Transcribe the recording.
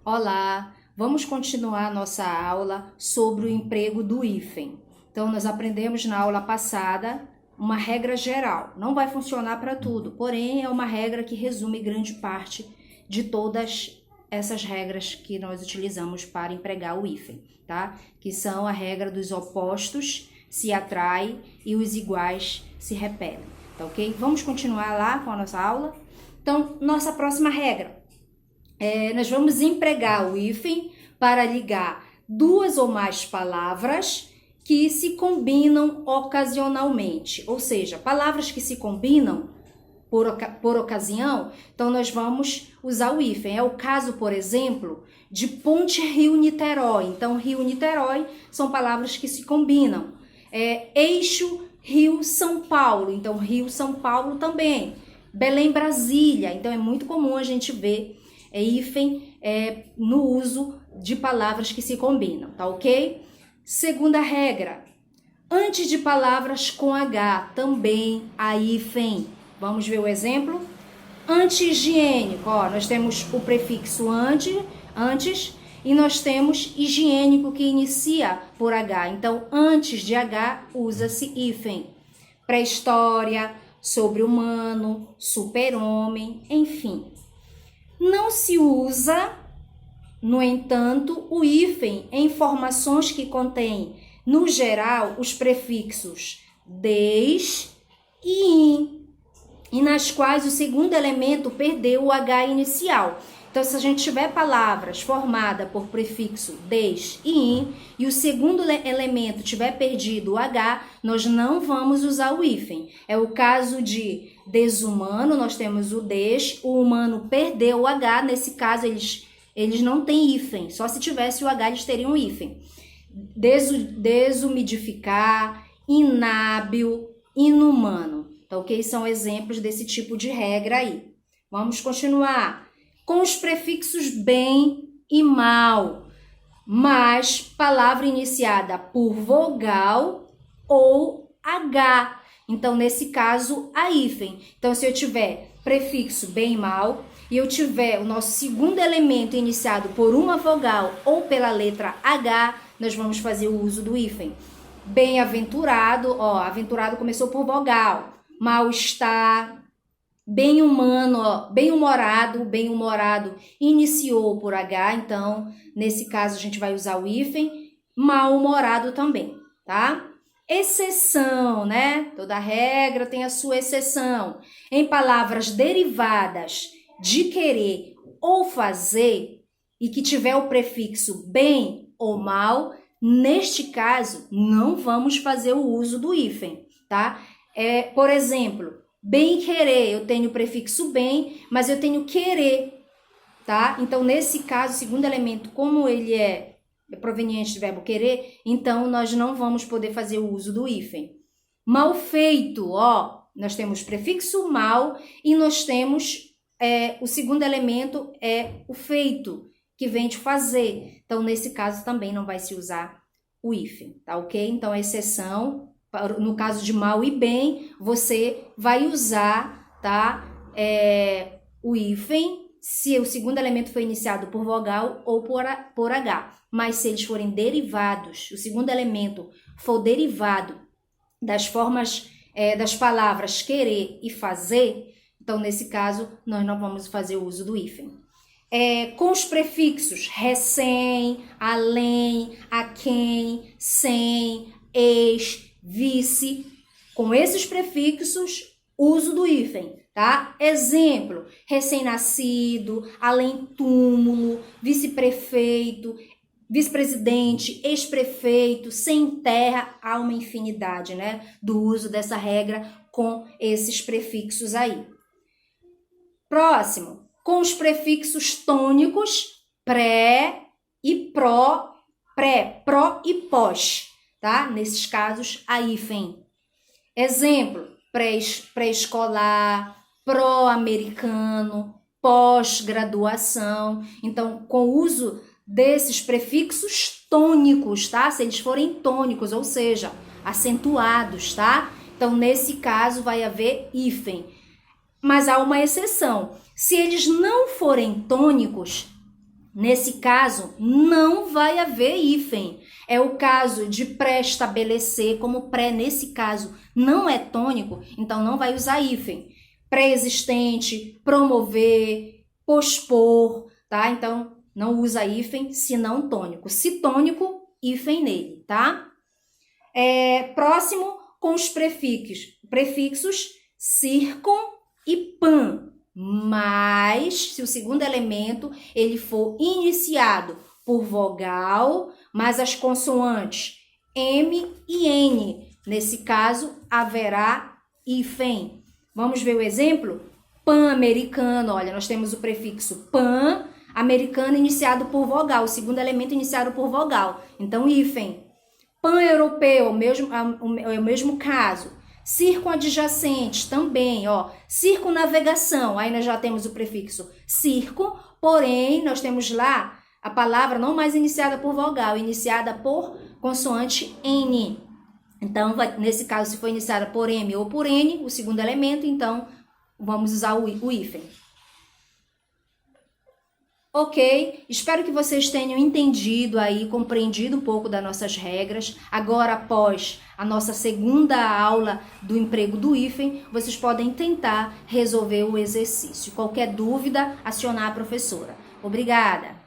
Olá, vamos continuar nossa aula sobre o emprego do hífen. Então, nós aprendemos na aula passada uma regra geral. Não vai funcionar para tudo, porém é uma regra que resume grande parte de todas essas regras que nós utilizamos para empregar o hífen, tá? Que são a regra dos opostos se atraem e os iguais se repelem, tá ok? Vamos continuar lá com a nossa aula? Então, nossa próxima regra. Nós vamos empregar o hífen para ligar duas ou mais palavras que se combinam ocasionalmente, ou seja, palavras que se combinam por ocasião, então nós vamos usar o hífen. É o caso, por exemplo, de Ponte Rio-Niterói. Então, Rio-Niterói são palavras que se combinam. Eixo Rio-São Paulo, então Rio-São Paulo também. Belém-Brasília, então é muito comum a gente ver hífen no uso de palavras que se combinam, tá ok? Segunda regra, antes de palavras com H, também há hífen. Vamos ver o exemplo? Anti-higiênico, ó, nós temos o prefixo antes, e nós temos higiênico que inicia por H. Então, antes de H, usa-se hífen. Pré-história, sobre-humano, super-homem, enfim. Não se usa, no entanto, o hífen em formações que contêm, no geral, os prefixos des e in, e nas quais o segundo elemento perdeu o H inicial. Então, se a gente tiver palavras formadas por prefixo des e in, e o segundo elemento tiver perdido o H, nós não vamos usar o hífen. É o caso de desumano, nós temos o des, o humano perdeu o H, nesse caso eles não têm hífen, só se tivesse o H eles teriam hífen. Desumidificar, inábil, inumano. Então, ok? São exemplos desse tipo de regra aí. Vamos continuar. Com os prefixos bem e mal, mas palavra iniciada por vogal ou H. Então, nesse caso, a hífen. Então, se eu tiver prefixo bem e mal e eu tiver o nosso segundo elemento iniciado por uma vogal ou pela letra H, nós vamos fazer o uso do hífen. Bem-aventurado, ó, aventurado começou por vogal. Mal-estar. Bem-humano, ó, bem-humorado iniciou por H, então, nesse caso, a gente vai usar o hífen. Mal-humorado também, tá? Exceção, né? Toda regra tem a sua exceção. Em palavras derivadas de querer ou fazer e que tiver o prefixo bem ou mal, neste caso, não vamos fazer o uso do hífen, tá? Por exemplo, bem querer, eu tenho o prefixo bem, mas eu tenho querer, tá? Então, nesse caso, o segundo elemento, como ele é proveniente do verbo querer, então nós não vamos poder fazer o uso do hífen. Mal feito, ó, nós temos prefixo mal e nós temos o segundo elemento é o feito, que vem de fazer. Então, nesse caso, também não vai se usar o hífen, tá ok? Então, a exceção, no caso de mal e bem, você vai usar, tá, o hífen se o segundo elemento foi iniciado por vogal ou por H. Mas se eles forem derivados, o segundo elemento for derivado das formas das palavras querer e fazer, então nesse caso nós não vamos fazer o uso do hífen. Com os prefixos recém, além, aquém, sem, ex, vice, com esses prefixos, uso do hífen, tá? Exemplo, recém-nascido, além-túmulo, vice-prefeito, vice-presidente, ex-prefeito, sem terra, há uma infinidade, né, do uso dessa regra com esses prefixos aí. Próximo, com os prefixos tônicos pré e pró, pró e pós, tá? Nesses casos, a hífen. Exemplo, pré-escolar, pró-americano, pós-graduação. Então, com o uso desses prefixos tônicos, tá? Se eles forem tônicos, ou seja, acentuados, tá? Então, nesse caso, vai haver hífen. Mas há uma exceção. Se eles não forem tônicos, Nesse caso, não vai haver hífen. É o caso de pré-estabelecer, como pré, nesse caso, não é tônico, então não vai usar hífen. Pré-existente, promover, pospor, tá? Então, não usa hífen, se não tônico. Se tônico, hífen nele, tá? Próximo, com os prefixos circum e pan. Mas, se o segundo elemento ele for iniciado por vogal, mas as consoantes M e N, nesse caso, haverá hífen. Vamos ver o exemplo? Pan-americano, olha, nós temos o prefixo pan, americano iniciado por vogal, o segundo elemento iniciado por vogal, então hífen. Pan-europeu, é o mesmo caso. Circunadjacentes também, ó. Circunnavegação, aí nós já temos o prefixo circo, porém nós temos lá a palavra não mais iniciada por vogal, iniciada por consoante N. Então, nesse caso, se for iniciada por M ou por N, o segundo elemento, então vamos usar o hífen. Ok? Espero que vocês tenham entendido aí, compreendido um pouco das nossas regras. Agora, após a nossa segunda aula do emprego do hífen, vocês podem tentar resolver o exercício. Qualquer dúvida, acionar a professora. Obrigada!